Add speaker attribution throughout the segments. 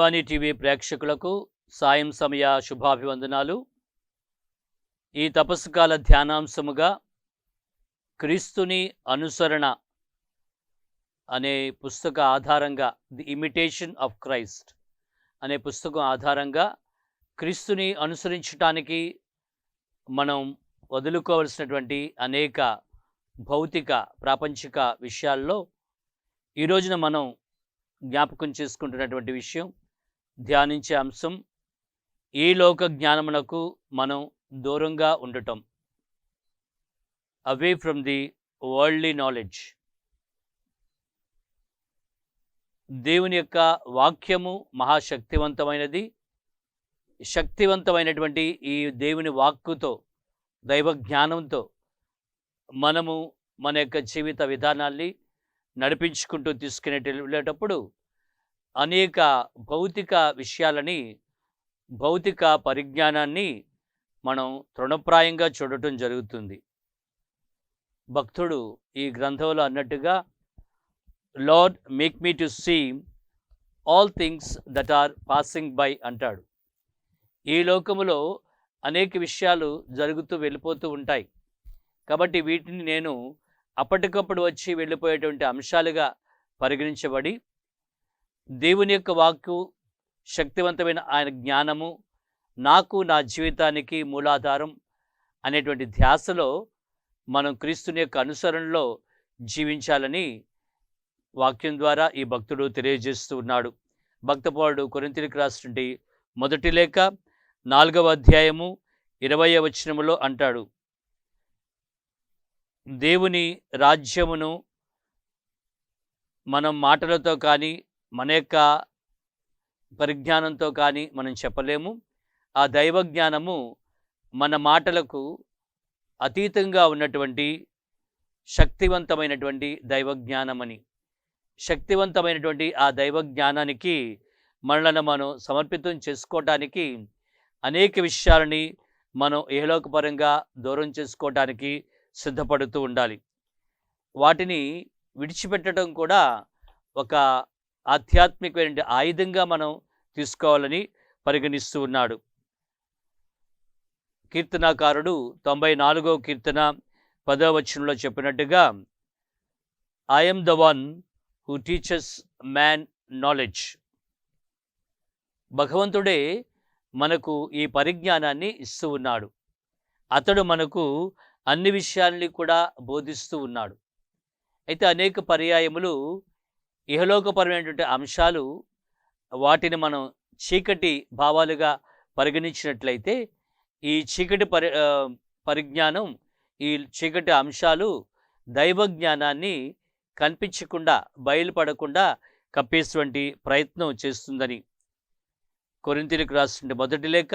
Speaker 1: Gnanavani TV ప్రేక్షకులకు సాయం సమయ శుభాభివందనాలు. ఈ తపస్సుకాల ధ్యానాంశముగా క్రీస్తుని అనుసరణ అనే పుస్తక ఆధారంగా ది ఇమిటేషన్ ఆఫ్ క్రైస్ట్ అనే పుస్తకం ఆధారంగా క్రీస్తుని అనుసరించటానికి మనం వదులుకోవలసినటువంటి అనేక భౌతిక ప్రాపంచిక విషయాల్లో ఈ రోజున మనం జ్ఞాపకం చేసుకుంటున్నటువంటి విషయం, ధ్యానించే అంశం, ఈ లోక జ్ఞానమునకు మనం దూరంగా ఉండటం. Away from the worldly knowledge. దేవుని యొక్క వాక్యము మహాశక్తివంతమైనది. శక్తివంతమైనటువంటి ఈ దేవుని వాక్కుతో, దైవ జ్ఞానంతో మనము మన యొక్క జీవిత విధానాన్ని నడిపించుకుంటూ వెళ్ళేటప్పుడు అనేక భౌతిక విషయాలని, భౌతిక పరిజ్ఞానాన్ని మనం తృణప్రాయంగా చూడటం జరుగుతుంది. భక్తుడు ఈ గ్రంథంలో అన్నట్టుగా, Lord make me to see all things that are passing by అంటాడు. ఈ లోకములో అనేక విషయాలు జరుగుతూ వెళ్ళిపోతూ ఉంటాయి. కాబట్టి వీటిని నేను అప్పటికప్పుడు వచ్చి వెళ్ళిపోయేటువంటి అంశాలుగా పరిగణించబడి, దేవుని యొక్క వాక్కు, శక్తివంతమైన ఆయన జ్ఞానము నాకు, నా జీవితానికి మూలాధారం అనేటువంటి ధ్యాసలో మనం క్రీస్తుని యొక్క అనుసరణలో జీవించాలని వాక్యం ద్వారా ఈ భక్తుడు తెలియజేస్తూ ఉన్నాడు. భక్తపౌరుడు కొరింథీయులకు రాసినటువంటి మొదటి లేఖ 4వ అధ్యాయము 20వ వచనములో అంటాడు, దేవుని రాజ్యమును మనం మాటలతో కానీ, మన యొక్క పరిజ్ఞానంతో కానీ మనం చెప్పలేము. ఆ దైవ జ్ఞానము మన మాటలకు అతీతంగా ఉన్నటువంటి శక్తివంతమైనటువంటి దైవ జ్ఞానమని. శక్తివంతమైనటువంటి ఆ దైవ జ్ఞానానికి మనలను మనం సమర్పితం చేసుకోవటానికి అనేక విషయాలని మనం ఇహలోకపరంగా దూరం చేసుకోవటానికి సిద్ధపడుతూ ఉండాలి. వాటిని విడిచిపెట్టడం కూడా ఒక ఆధ్యాత్మికమైన ఆయుధంగా మనం తీసుకోవాలని పరిగణిస్తూ ఉన్నాడు. కీర్తనాకారుడు 94వ కీర్తన 10వ వచనంలో చెప్పినట్టుగా, I am the one who teaches man knowledge. భగవంతుడే మనకు ఈ పరిజ్ఞానాన్ని ఇస్తూ ఉన్నాడు. అతడు మనకు అన్ని విషయాల్ని కూడా బోధిస్తూ ఉన్నాడు. అయితే అనేక పర్యాయములు ఇహలోకపరమైనటువంటి అంశాలు, వాటిని మనం చీకటి భావాలుగా పరిగణించినట్లయితే, ఈ చీకటి పరిజ్ఞానం, ఈ చీకటి అంశాలు దైవ జ్ఞానాన్ని కనిపించకుండా, బయలుపడకుండా కప్పేటువంటి ప్రయత్నం చేస్తుందని కొరింథీయులకు రాసిన మొదటి లేఖ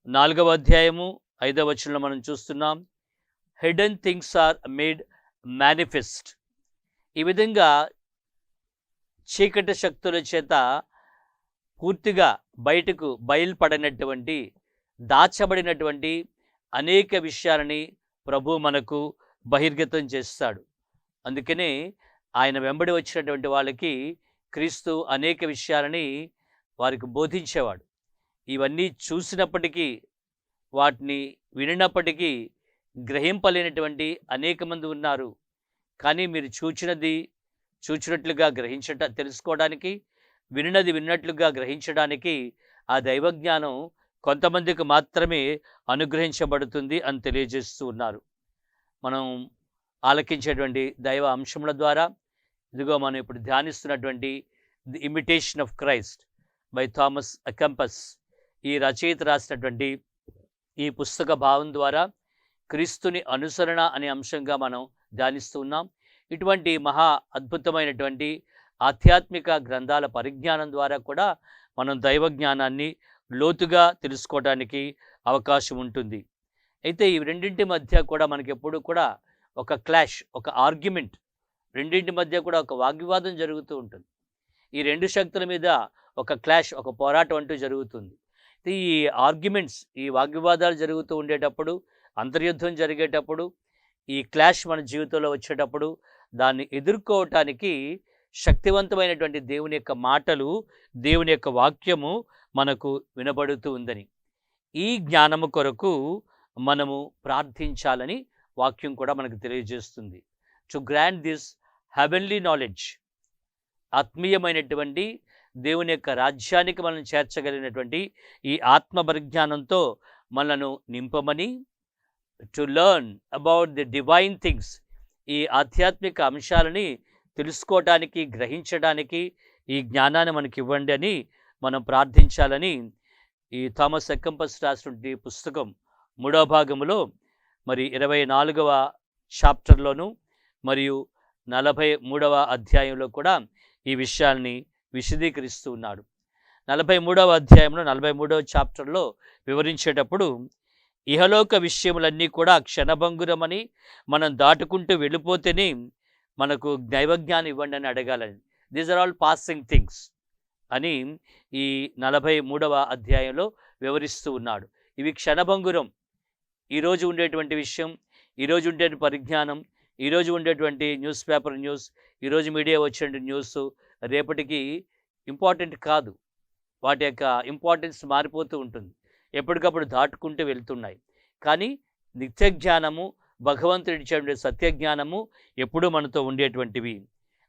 Speaker 1: 4వ అధ్యాయము 5వ వచనంలో మనం చూస్తున్నాం. Hidden things are made manifest. ఈ విధంగా చీకటి శక్తుల చేత పూర్తిగా బయటకు బయలుపడినటువంటి, దాచబడినటువంటి అనేక విషయాలని ప్రభు మనకు బహిర్గతం చేస్తాడు. అందుకనే ఆయన వెంబడి వచ్చినటువంటి వాళ్ళకి క్రీస్తు అనేక విషయాలని వారికి బోధించేవాడు. ఇవన్నీ చూసినప్పటికీ, వాటిని వినినప్పటికీ గ్రహింపలేనటువంటి అనేక మంది ఉన్నారు. కానీ మీరు చూచినట్లుగా తెలుసుకోవడానికి, విన్నది విన్నట్లుగా గ్రహించడానికి ఆ దైవజ్ఞానం కొంతమందికి మాత్రమే అనుగ్రహించబడుతుంది అని తెలియజేస్తూ ఉన్నారు. మనం ఆలకించేటువంటి దైవ అంశముల ద్వారా, ఇదిగో మనం ఇప్పుడు ధ్యానిస్తున్నటువంటి the imitation of Christ by Thomas a Kempis, ఈ రచయిత రాసినటువంటి ఈ పుస్తక భావం ద్వారా క్రీస్తుని అనుసరణ అనే అంశంగా మనం ధ్యానిస్తూ ఉన్నాం. ఇటువంటి మహా అద్భుతమైనటువంటి ఆధ్యాత్మిక గ్రంథాల పరిజ్ఞానం ద్వారా కూడా మనం దైవ జ్ఞానాన్ని లోతుగా తెలుసుకోవడానికి అవకాశం ఉంటుంది. అయితే ఈ రెండింటి మధ్య కూడా మనకి ఎప్పుడు కూడా ఒక క్లాష్, ఒక ఆర్గ్యుమెంట్, రెండింటి మధ్య కూడా ఒక వాగ్వివాదం జరుగుతూ ఉంటుంది. ఈ రెండు శక్తుల మీద ఒక క్లాష్, ఒక పోరాటం అంటూ జరుగుతుంది. ఈ ఆర్గ్యుమెంట్స్, ఈ వాగ్వివాదాలు జరుగుతూ ఉండేటప్పుడు, అంతర్యుద్ధం జరిగేటప్పుడు, ఈ క్లాష్ మన జీవితంలో వచ్చేటప్పుడు దాన్ని ఎదుర్కోవటానికి శక్తివంతమైనటువంటి దేవుని యొక్క మాటలు, దేవుని యొక్క వాక్యము మనకు వినబడుతూ ఉందని. ఈ జ్ఞానము కొరకు మనము ప్రార్థించాలని వాక్యం కూడా మనకు తెలియజేస్తుంది. To grant this heavenly knowledge, ఆత్మీయమైనటువంటి దేవుని యొక్క రాజ్యానికి మనం చేర్చగలిగినటువంటి ఈ ఆత్మ పరిజ్ఞానంతో మనను నింపమని, to learn about the divine things, ఈ ఆధ్యాత్మిక అంశాలని తెలుసుకోవటానికి, గ్రహించడానికి ఈ జ్ఞానాన్ని మనకి ఇవ్వండి అని మనం ప్రార్థించాలని ఈ థామస్ ఎకంపస్ రాసినటువంటి పుస్తకం 3వ భాగంలో మరి 24వ చాప్టర్లోను మరియు 43వ అధ్యాయంలో కూడా ఈ విషయాల్ని విశదీకరిస్తూ ఉన్నాడు. 43వ అధ్యాయంలో 43వ చాప్టర్లో వివరించేటప్పుడు ఇహలోక విషయములన్నీ కూడా క్షణభంగురమని మనం దాటుకుంటూ వెళ్ళిపోతేనే మనకు దైవజ్ఞానం ఇవ్వండి అని అడగాలని. These are all passing things అని ఈ 43వ అధ్యాయంలో వివరిస్తూ ఉన్నాడు. ఇవి క్షణభంగురం. ఈరోజు ఉండేటువంటి విషయం, ఈరోజు ఉండేటువంటి పరిజ్ఞానం, ఈరోజు ఉండేటువంటి న్యూస్ పేపర్ న్యూస్, ఈరోజు మీడియా వచ్చిన న్యూస్ రేపటికి ఇంపార్టెంట్ కాదు. వాటి యొక్క ఇంపార్టెన్స్ మారిపోతూ ఉంటుంది, ఎప్పటికప్పుడు దాటుకుంటూ వెళ్తున్నాయి. కానీ నిత్య జ్ఞానము, భగవంతుడి ఇచ్చేటువంటి సత్యజ్ఞానము ఎప్పుడూ మనతో ఉండేటువంటివి.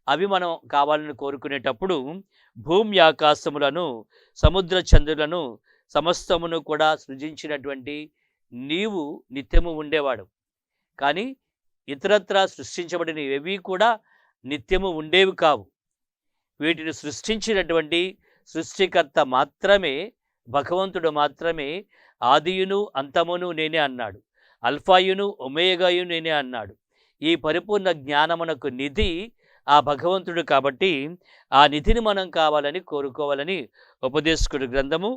Speaker 1: అవి మనం కావాలని కోరుకునేటప్పుడు భూమి ఆకాశములను, సముద్ర చంద్రులను, సమస్తమును కూడా సృజించినటువంటి నీవు నిత్యము ఉండేవాడు. కానీ ఇతరత్రా సృష్టించబడిన ఏవి కూడా నిత్యము ఉండేవి కావు. వీటిని సృష్టించినటువంటి సృష్టికర్త మాత్రమే, భగవంతుడు మాత్రమే ఆదియును అంతమును నేనే అన్నాడు. అల్ఫాయును ఒమేగాయు నేనే అన్నాడు. ఈ పరిపూర్ణ జ్ఞానమునకు నిధి ఆ భగవంతుడు. కాబట్టి ఆ నిధిని మనం కావాలని కోరుకోవాలని ఉపదేశకుడి గ్రంథము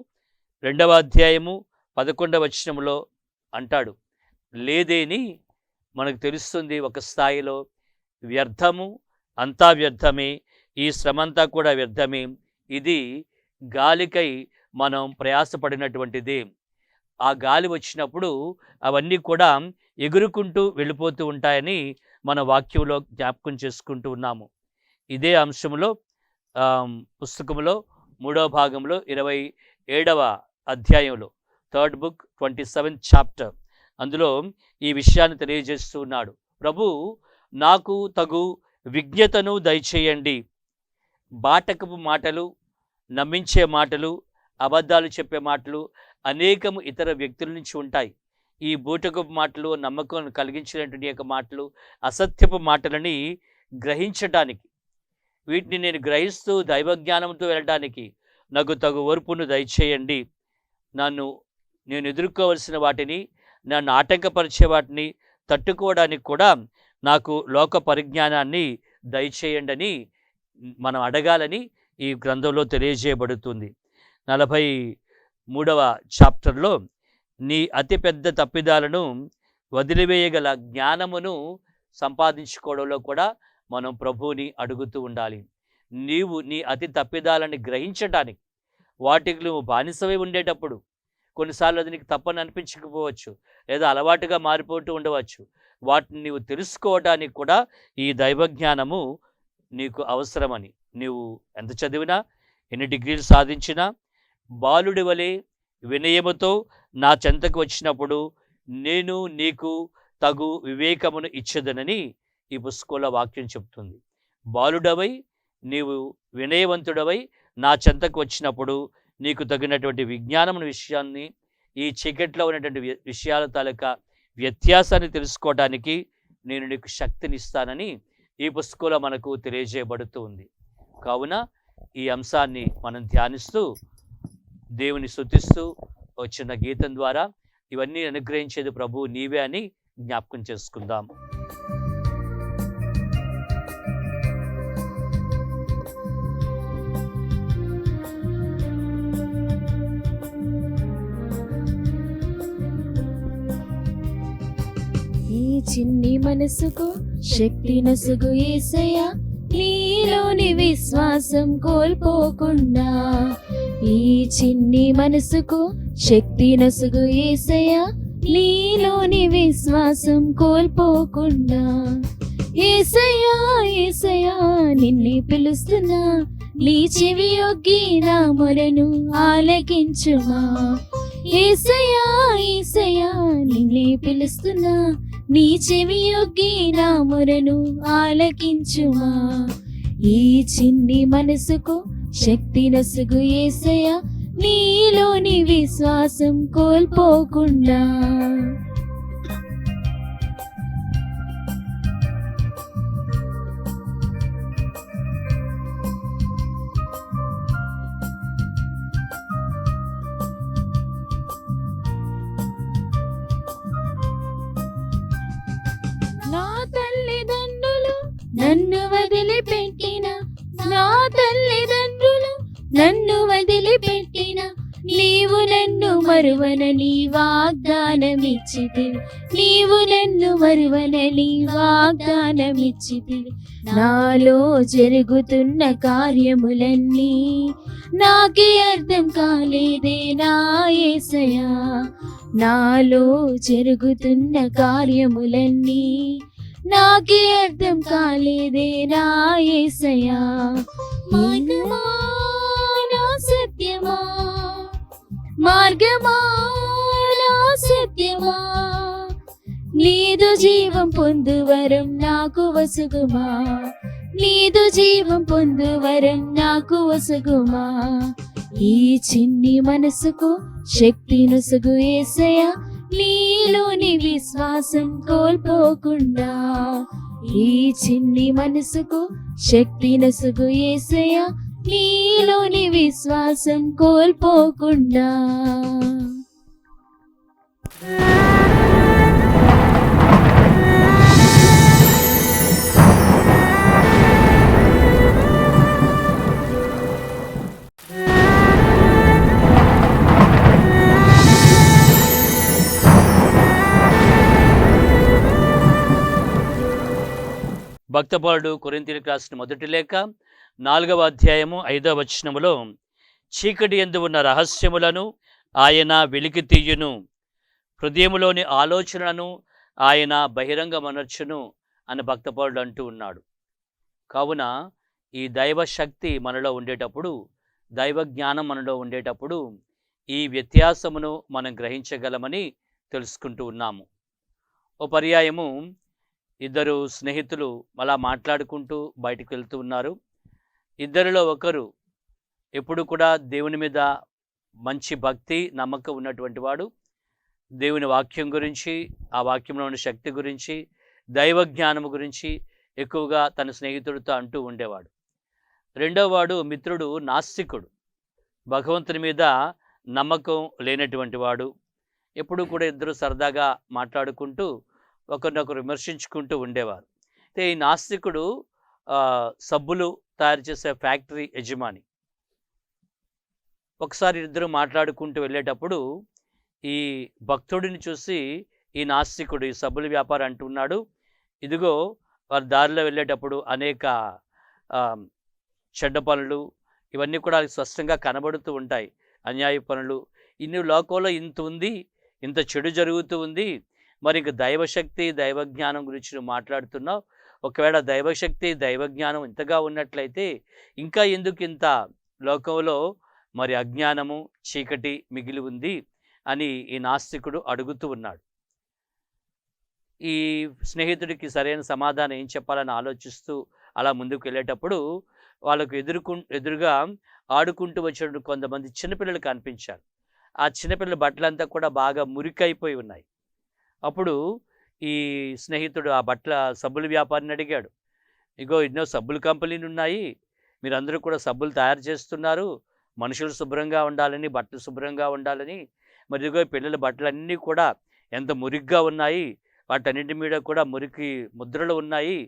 Speaker 1: 2వ అధ్యాయము 11వ వచనములో అంటాడు. లేదేని మనకు తెలుస్తుంది ఒక స్థాయిలో, వ్యర్థము, అంతా వ్యర్థమే, ఈ శ్రమంతా కూడా వ్యర్థమే, ఇది గాలికై మనం ప్రయాసపడినటువంటిదే. ఆ గాలి వచ్చినప్పుడు అవన్నీ కూడా ఎగురుకుంటూ వెళ్ళిపోతూ ఉంటాయని మన వాక్యంలో జ్ఞాపకం చేసుకుంటూ ఉన్నాము. ఇదే అంశంలో పుస్తకంలో 3వ భాగంలో 27వ అధ్యాయంలో 3rd book 27th chapter అందులో ఈ విషయాన్ని తెలియజేస్తూ ఉన్నాడు. ప్రభు, నాకు తగు విజ్ఞతను దయచేయండి. బాటకపు మాటలు, నమ్మించే మాటలు, అబద్ధాలు చెప్పే మాటలు అనేకము ఇతర వ్యక్తుల నుంచి ఉంటాయి. ఈ బూటకపు మాటలు, నమ్మకం కలిగించినటువంటి యొక్క మాటలు, అసత్యపు మాటలని గ్రహించటానికి, వీటిని నేను గ్రహిస్తూ దైవజ్ఞానంతో వెళ్ళడానికి నాకు తగు ఓర్పును దయచేయండి. నేను ఎదుర్కోవలసిన వాటిని, నన్ను ఆటంకపరిచే వాటిని తట్టుకోవడానికి కూడా నాకు లోక పరిజ్ఞానాన్ని దయచేయండి అని మనం అడగాలని ఈ గ్రంథంలో తెలియజేయబడుతుంది. 43వ చాప్టర్లో నీ అతిపెద్ద తప్పిదాలను వదిలివేయగల జ్ఞానమును సంపాదించుకోవడంలో కూడా మనం ప్రభువుని అడుగుతూ ఉండాలి. నీవు నీ అతి తప్పిదాలని గ్రహించటానికి, వాటికి నువ్వు బానిసవై ఉండేటప్పుడు కొన్నిసార్లు అది నీకు తప్పని అనిపించకపోవచ్చు, లేదా అలవాటుగా మారిపోతూ ఉండవచ్చు. వాటిని నీవు తెలుసుకోవడానికి కూడా ఈ దైవజ్ఞానము నీకు అవసరమని, నీవు ఎంత చదివినా, ఎన్ని డిగ్రీలు సాధించినా, బాలుడి వలె వినయముతో నా చెంతకు వచ్చినప్పుడు నేను నీకు తగు వివేకమును ఇచ్చేదనని ఈ పుస్తకంలో వాక్యం చెప్తుంది. బాలుడవై, నీవు వినయవంతుడవై నా చెంతకు వచ్చినప్పుడు నీకు తగినటువంటి విజ్ఞానమున విషయాన్ని, ఈ చీకట్లో ఉన్నటువంటి విషయాల తాలూకా వ్యత్యాసాన్ని తెలుసుకోవడానికి నేను నీకు శక్తినిస్తానని ఈ పుస్తకంలో మనకు తెలియజేయబడుతూ ఉంది. కావున ఈ అంశాన్ని మనం ధ్యానిస్తూ, దేవుని స్తుతిస్తూ వచ్చిన గీతం ద్వారా ఇవన్నీ అనుగ్రహించేది ప్రభు నీవే అని జ్ఞాపకం చేసుకుందాం.
Speaker 2: ఈ చిన్ని మనసుకు శక్తి నసుగు యేసయ్యా, నీలోని విశ్వాసం కోల్పోకుండా. ఈ చిన్ని మనసుకు శక్తి నసుగు యేసయ్యా, నీలోని విశ్వాసం కోల్పోకుండా. యేసయ్యా యేసయ్యా నిన్నే పిలుస్తున్నా, నీ చెవి యొగ్గి నా మొరను ఆలకించుమా. యేసయ్యా యేసయ్యా నిన్నే పిలుస్తున్నా, నీ చెవి యొగ్గి నా మొరను ఆలకించుమా. ఈ చిన్ని మనసుకు శక్తి నొసగు యేసయ్యా, నీలోని విశ్వాసం కోల్పోకుండా. నా తల్లిదండ్రులు నన్ను వదిలిపెట్టిన, నా తల్లిదండ్రులు నన్ను వదిలిపెట్టిన, నీవు నన్ను మరువనని వాగ్దానమిచ్చితివి, నీవు నన్ను మరువనని వాగ్దానమిచ్చితివి. నాలో జరుగుతున్న కార్యములన్నీ నాకే అర్థం కాలేదే నా యేసయ్యా, నాలో జరుగుతున్న కార్యములన్నీ నాకే అర్థం కాలేదే నా యేసయ్యా. మార్గమా నా సత్యమా, మార్గమా నా సత్యమా, నీదు జీవం పొందువరం నాకు వసుగుమా, నీదు జీవం పొందువరం నాకు వసుగుమా. ఈ చిన్ని మనసుకు శక్తి నొసగు యేసయ్యా, నీలోని విశ్వాసం కోల్పోకుండా. ఈ చిన్ని మనసుకు శక్తి నొసగు యేసయ్యా, నీలోని విశ్వాసం కోల్పోకుండా.
Speaker 1: భక్తపౌరుడు కొరింథీయులకు రాసిన మొదటి లేఖ 4వ అధ్యాయము 5వ వచనములో, చీకటి యందు ఉన్న రహస్యములను ఆయన వెలికి తీయును, హృదయములోని ఆలోచనలను ఆయన బహిరంగమనర్చును అని భక్తపౌరుడు అంటూ ఉన్నాడు. కావున ఈ దైవ శక్తి మనలో ఉండేటప్పుడు, దైవ జ్ఞానం మనలో ఉండేటప్పుడు ఈ వ్యత్యాసమును మనం గ్రహించగలమని తెలుసుకుంటూ ఉన్నాము. ఓ పర్యాయము ఇద్దరు స్నేహితులు అలా మాట్లాడుకుంటూ బయటికి వెళ్తూ ఉన్నారు. ఇద్దరిలో ఒకరు ఎప్పుడు కూడా దేవుని మీద మంచి భక్తి నమ్మకం ఉన్నటువంటి వాడు, దేవుని వాక్యం గురించి, ఆ వాక్యంలో ఉన్న శక్తి గురించి, దైవ జ్ఞానము గురించి ఎక్కువగా తన స్నేహితుడితో అంటూ ఉండేవాడు. రెండవ వాడు మిత్రుడు నాస్తికుడు, భగవంతుని మీద నమ్మకం లేనటువంటి వాడు. ఎప్పుడు కూడా ఇద్దరు సరదాగా మాట్లాడుకుంటూ ఒకరినొకరు విమర్శించుకుంటూ ఉండేవారు. అయితే ఈ నాస్తికుడు సబ్బులు తయారు చేసే ఫ్యాక్టరీ యజమాని. ఒకసారి ఇద్దరు మాట్లాడుకుంటూ వెళ్ళేటప్పుడు ఈ భక్తుడిని చూసి ఈ నాస్తికుడు, ఈ సబ్బుల వ్యాపారం అంటున్నాడు, ఇదిగో వారి దారిలో వెళ్ళేటప్పుడు అనేక చెడ్డ పనులు ఇవన్నీ కూడా స్పష్టంగా కనబడుతూ ఉంటాయి, అన్యాయ పనులు, ఇన్ని లోకంలో ఇంత ఉంది, ఇంత చెడు జరుగుతూ ఉంది, మరి ఇంక దైవశక్తి దైవజ్ఞానం గురించి నువ్వు మాట్లాడుతున్నావు, ఒకవేళ దైవశక్తి దైవజ్ఞానం ఇంతగా ఉన్నట్లయితే ఇంకా ఎందుకు ఇంత లోకంలో మరి అజ్ఞానము చీకటి మిగిలి ఉంది అని ఈ నాస్తికుడు అడుగుతూ ఉన్నాడు. ఈ స్నేహితుడికి సరైన సమాధానం ఏం చెప్పాలని ఆలోచిస్తూ అలా ముందుకు వెళ్ళేటప్పుడు వాళ్ళకు ఎదురుగా ఆడుకుంటూ వచ్చిన కొంతమంది చిన్నపిల్లలు కనిపించారు. ఆ చిన్నపిల్లల బట్టలంతా కూడా బాగా మురికైపోయి ఉన్నాయి. అప్పుడు ఈ స్నేహితుడు ఆ బట్టల సబ్బుల వ్యాపారిని అడిగాడు, ఇగో ఎన్నో సబ్బుల కంపెనీలు ఉన్నాయి, మీరందరూ కూడా సబ్బులు తయారు చేస్తున్నారు, మనుషులు శుభ్రంగా ఉండాలని, బట్టలు శుభ్రంగా ఉండాలని, మరి ఇదిగో పిల్లల బట్టలన్నీ కూడా ఎంత మురిగ్గా ఉన్నాయి, వాటన్నింటి మీద కూడా మురికి ముద్రలు ఉన్నాయి,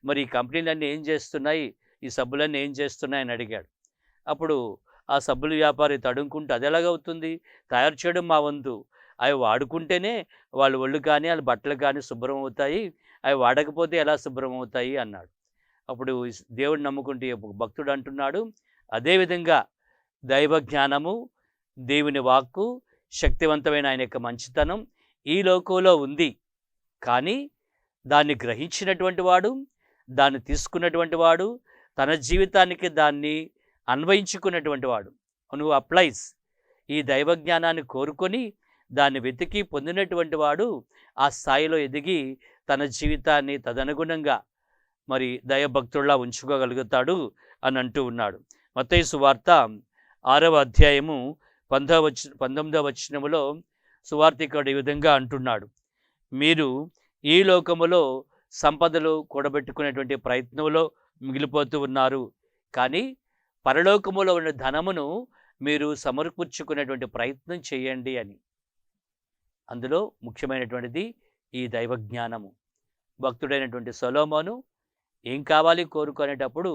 Speaker 1: మరి ఈ కంపెనీలన్నీ ఏం చేస్తున్నాయి, ఈ సబ్బులన్నీ ఏం చేస్తున్నాయి అని అడిగాడు. అప్పుడు ఆ సబ్బుల వ్యాపారి తడుముకుంటూ, అది ఎలాగవుతుంది, తయారు చేయడం మా వంతు, అవి వాడుకుంటేనే వాళ్ళ ఒళ్ళు కానీ వాళ్ళ బట్టలు కానీ శుభ్రం అవుతాయి, అవి వాడకపోతే ఎలా శుభ్రం అవుతాయి అన్నాడు. అప్పుడు దేవుడిని నమ్ముకుంటే భక్తుడు అంటున్నాడు, అదేవిధంగా దైవ జ్ఞానము, దేవుని వాక్కు, శక్తివంతమైన ఆయన యొక్క మంచితనం ఈ లోకంలో ఉంది, కానీ దాన్ని గ్రహించినటువంటి వాడు, దాన్ని తీసుకున్నటువంటి వాడు, తన జీవితానికి దాన్ని అన్వయించుకున్నటువంటి వాడు. నువ్వు అప్లైస్ ఈ దైవ జ్ఞానాన్ని కోరుకొని దాన్ని వెతికి పొందినటువంటి వాడు ఆ స్థాయిలో ఎదిగి తన జీవితాన్ని తదనుగుణంగా మరి దైవభక్తుల్లా ఉంచుకోగలుగుతాడు అని అంటూ ఉన్నాడు. మత్తయి సువార్త 6వ అధ్యాయము 19వ వచనములో సువార్తికుడు ఈ విధంగా అంటున్నాడు, మీరు ఈ లోకములో సంపదలు కూడబెట్టుకునేటువంటి ప్రయత్నంలో మిగిలిపోతూ ఉన్నారు, కానీ పరలోకములో ఉన్న ధనమును మీరు సమకూర్చుకునేటువంటి ప్రయత్నం చేయండి అని. అందులో ముఖ్యమైనటువంటిది ఈ దైవ జ్ఞానము. భక్తుడైనటువంటి సొలొమోను ఏం కావాలి కోరుకునేటప్పుడు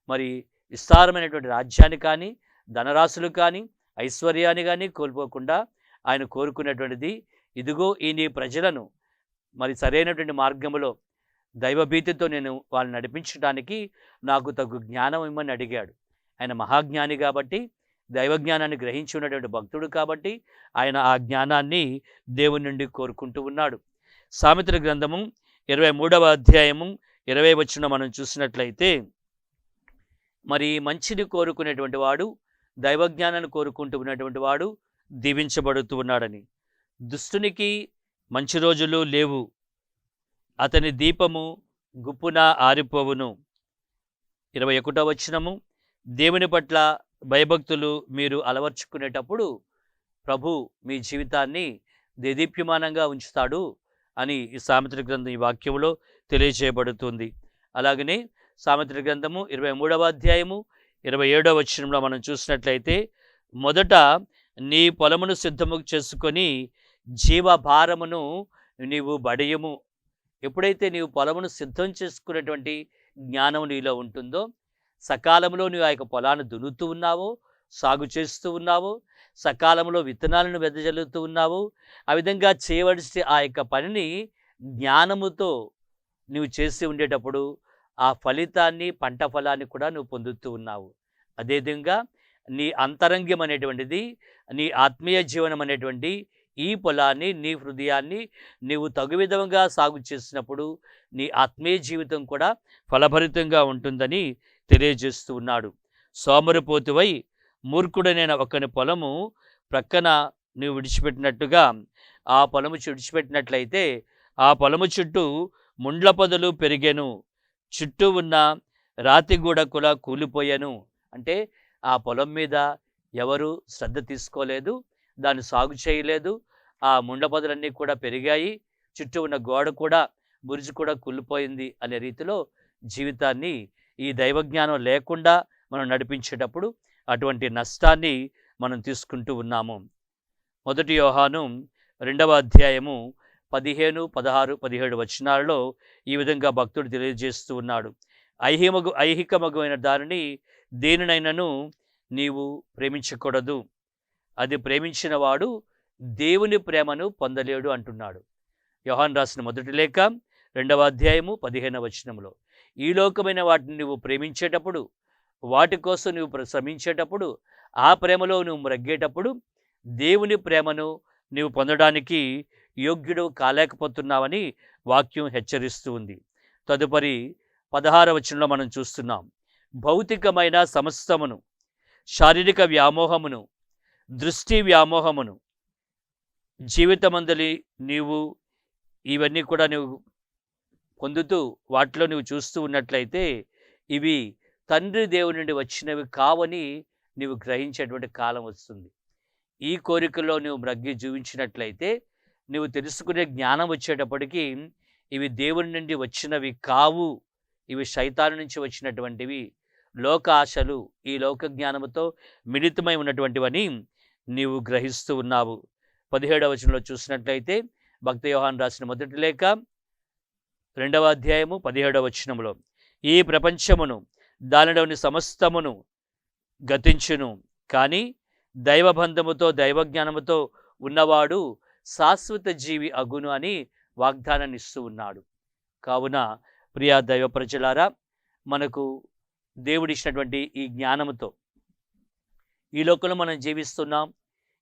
Speaker 1: మరి విస్తారమైనటువంటి రాజ్యాన్ని కానీ, ధనరాశులు కానీ, ఐశ్వర్యాన్ని కానీ కోల్పోకుండా ఆయన కోరుకున్నటువంటిది, ఇదిగో ఈ నీ ప్రజలను మరి సరైనటువంటి మార్గంలో దైవభీతితో నేను వాళ్ళని నడిపించడానికి నాకు తగు జ్ఞానం ఇమ్మని అడిగాడు. ఆయన మహాజ్ఞాని కాబట్టి, దైవజ్ఞానాన్ని గ్రహించి ఉన్నటువంటి భక్తుడు కాబట్టి ఆయన ఆ జ్ఞానాన్ని దేవుని నుండి కోరుకుంటూ ఉన్నాడు. సామెతల గ్రంథము 23వ అధ్యాయము 20వ వచనం మనం చూసినట్లయితే, మరి మంచిని కోరుకునేటువంటి వాడు, దైవజ్ఞానాన్ని కోరుకుంటూ ఉన్నటువంటి వాడు దీవించబడుతూ ఉన్నాడని. దుష్టునికి మంచి రోజులు లేవు, అతని దీపము గుప్పున ఆరిపోవును. 21వ వచనము, దేవుని పట్ల భయభక్తులు మీరు అలవర్చుకునేటప్పుడు ప్రభు మీ జీవితాన్ని దేదీప్యమానంగా ఉంచుతాడు అని ఈ సామెతల గ్రంథం ఈ వాక్యంలో తెలియజేయబడుతుంది. అలాగనే సామెతల గ్రంథము 23వ అధ్యాయము 27వ వచనంలో మనం చూసినట్లయితే, మొదట నీ పొలమును సిద్ధము చేసుకొని జీవభారమును నీవు బడియము. ఎప్పుడైతే నీవు పొలమును సిద్ధం చేసుకునేటువంటి జ్ఞానం నీలో ఉంటుందో, సకాలంలో నీవు ఆ యొక్క పొలాన్ని దున్నుతూ ఉన్నావో, సాగు చేస్తూ ఉన్నావో, సకాలంలో విత్తనాలను వెదజల్లుతూ ఉన్నావు, ఆ విధంగా చేయవలసి ఆ యొక్క పనిని జ్ఞానముతో నువ్వు చేసి ఉండేటప్పుడు ఆ ఫలితాన్ని, పంట ఫలాన్ని కూడా నువ్వు పొందుతూ ఉన్నావు. అదేవిధంగా నీ అంతరంగం అనేటువంటిది, నీ ఆత్మీయ జీవనం అనేటువంటి ఈ పొలాన్ని, నీ హృదయాన్ని నీవు తగు విధంగా సాగు చేసినప్పుడు నీ ఆత్మీయ జీవితం కూడా ఫలభరితంగా ఉంటుందని తెలియజేస్తూ ఉన్నాడు. సోమరిపోతువై మూర్ఖుడనైన ఒకని పొలము ప్రక్కన నువ్వు విడిచిపెట్టినట్టుగా ఆ పొలము విడిచిపెట్టినట్లయితే ఆ పొలము చుట్టూ ముండ్ల పొదలు పెరిగెను, చుట్టూ ఉన్న రాతిగూడ కూడా కూలిపోయాను. అంటే ఆ పొలం మీద ఎవరు శ్రద్ధ తీసుకోలేదు, దాన్ని సాగు చేయలేదు, ఆ ముండ్ల పొదలన్నీ కూడా పెరిగాయి, చుట్టూ ఉన్న గోడ కూడా, బురుజు కూడా కూలిపోయింది అనే రీతిలో జీవితాన్ని ఈ దైవజ్ఞానం లేకుండా మనం నడిపించేటప్పుడు అటువంటి నష్టాన్ని మనం తీసుకుంటూ ఉన్నాము. 1 యోహాను 2వ అధ్యాయము 15, 16, 17 వచనాలలో ఈ విధంగా భక్తుడు తెలియజేస్తూ ఉన్నాడు, ఐహికమగువైన దానిని దేనినైనను నీవు ప్రేమించకూడదు, అది ప్రేమించిన వాడు దేవుని ప్రేమను పొందలేడు అంటున్నాడు. యోహాను రాసిన 1వ లేఖ 2వ అధ్యాయము 15వ వచనంలో ఈ లోకమైన వాటిని నువ్వు ప్రేమించేటప్పుడు, వాటి కోసం నువ్వు శ్రమించేటప్పుడు, ఆ ప్రేమలో నువ్వు మ్రగ్గేటప్పుడు దేవుని ప్రేమను నీవు పొందడానికి యోగ్యుడు కాలేకపోతున్నావని వాక్యం హెచ్చరిస్తూ ఉంది. తదుపరి 16వ వచనంలో మనం చూస్తున్నాం, భౌతికమైన సమస్తమును, శారీరక వ్యామోహమును, దృష్టి వ్యామోహమును, జీవితమందలి నీవు ఇవన్నీ కూడా నువ్వు పొందుతూ వాటిలో నువ్వు చూస్తూ ఉన్నట్లయితే ఇవి తండ్రి దేవుని నుండి వచ్చినవి కావని నీవు గ్రహించేటువంటి కాలం వస్తుంది. ఈ కోరికలో నువ్వు మ్రగ్గి జీవించినట్లయితే నువ్వు తెలుసుకునే జ్ఞానం వచ్చేటప్పటికీ ఇవి దేవుని నుండి వచ్చినవి కావు, ఇవి శైతాను నుంచి వచ్చినటువంటివి, లోక ఆశలు, ఈ లోక జ్ఞానముతో మిళితమై ఉన్నటువంటివని నీవు గ్రహిస్తూ ఉన్నావు. 17వ వచనంలో చూసినట్లయితే భక్త యోహాను రాసిన 1వ లేఖ 2వ అధ్యాయము 17వ వచనంలో, ఈ ప్రపంచమును దానిలోని సమస్తమును గతించును, కానీ దైవబంధముతో దైవజ్ఞానముతో ఉన్నవాడు శాశ్వత జీవి అగును అని వాగ్దానాన్ని ఇస్తూ ఉన్నాడు. కావున ప్రియా దైవ ప్రజలారా, మనకు దేవుడిచ్చినటువంటి ఈ జ్ఞానముతో ఈ లోకంలో మనం జీవిస్తున్నాం,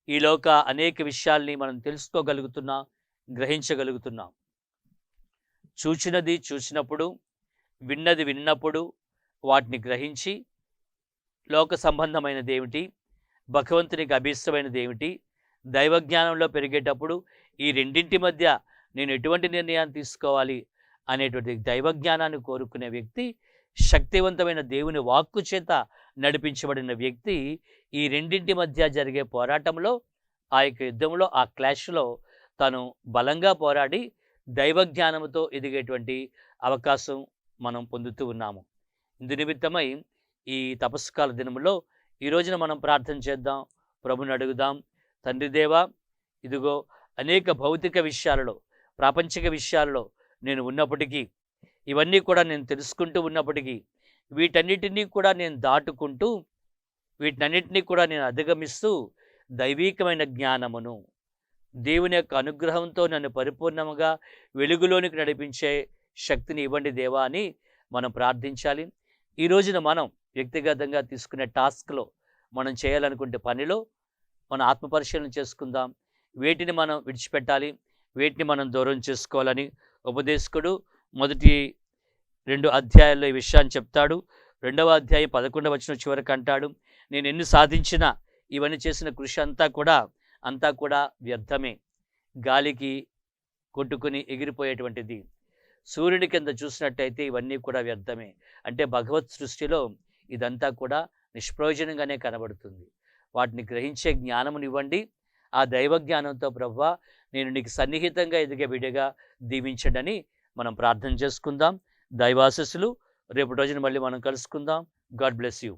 Speaker 1: ఈ లోక అనేక విషయాల్ని మనం తెలుసుకోగలుగుతున్నాం, గ్రహించగలుగుతున్నాం. చూచినది చూసినప్పుడు విన్నది విన్నప్పుడు వాటిని గ్రహించి లోక సంబంధమైనది ఏమిటి, భగవంతునికి అభీష్టమైనది ఏమిటి, దైవజ్ఞానంలో పెరిగేటప్పుడు ఈ రెండింటి మధ్య నేను ఎటువంటి నిర్ణయాన్ని తీసుకోవాలి అనేటువంటి దైవజ్ఞానాన్ని కోరుకునే వ్యక్తి, శక్తివంతమైన దేవుని వాక్కు చేత నడిపించబడిన వ్యక్తి ఈ రెండింటి మధ్య జరిగే పోరాటంలో, ఆ యొక్క యుద్ధంలో, ఆ క్లాష్లో తను బలంగా పోరాడి దైవజ్ఞానంతో ఎదిగేటువంటి అవకాశం మనం పొందుతూ ఉన్నాము. ఇందు నిమిత్తమై ఈ తపస్కాల దినములో ఈ రోజున మనం ప్రార్థన చేద్దాం, ప్రభుని అడుగుదాం. తండ్రి దేవా, ఇదిగో అనేక భౌతిక విషయాలలో, ప్రాపంచిక విషయాలలో నేను ఉన్నప్పటికీ, ఇవన్నీ కూడా నేను తెలుసుకుంటూ ఉన్నప్పటికీ, వీటన్నిటినీ కూడా నేను దాటుకుంటూ, వీటన్నిటినీ కూడా నేను అధిగమిస్తూ దైవీకమైన జ్ఞానమును, దేవుని యొక్క అనుగ్రహంతో నన్ను పరిపూర్ణముగా వెలుగులోనికి నడిపించే శక్తిని ఇవ్వండి దేవా అని మనం ప్రార్థించాలి. ఈ రోజున మనం వ్యక్తిగతంగా తీసుకునే టాస్క్లో, మనం చేయాలనుకుంటే పనిలో మనం ఆత్మపరిశీలన చేసుకుందాం. వేటిని మనం విడిచిపెట్టాలి, వేటిని మనం దూరం చేసుకోవాలని ఉపదేశకుడు మొదటి 2 అధ్యాయాల్లో ఈ విషయాన్ని చెప్తాడు. 2వ అధ్యాయం 11వ వచనం చివరికి అంటాడు, నేను ఎన్ని సాధించినా ఇవన్నీ చేసిన కృషి అంతా కూడా వ్యర్థమే, గాలికి కొట్టుకుని ఎగిరిపోయేటువంటిది. సూర్యుడి కింద చూసినట్టయితే ఇవన్నీ కూడా వ్యర్థమే. అంటే భగవత్ సృష్టిలో ఇదంతా కూడా నిష్ప్రయోజనంగానే కనబడుతుంది. వాటిని గ్రహించే జ్ఞానమునివ్వండి. ఆ దైవ జ్ఞానంతో ప్రభువా, నేను నీకు సన్నిహితంగా ఎదిగే బిడ్డగా దీవించండి మనం ప్రార్థన చేసుకుందాం. దైవాశీస్సులు. రేపు రోజున మళ్ళీ మనం కలుసుకుందాం. God bless you.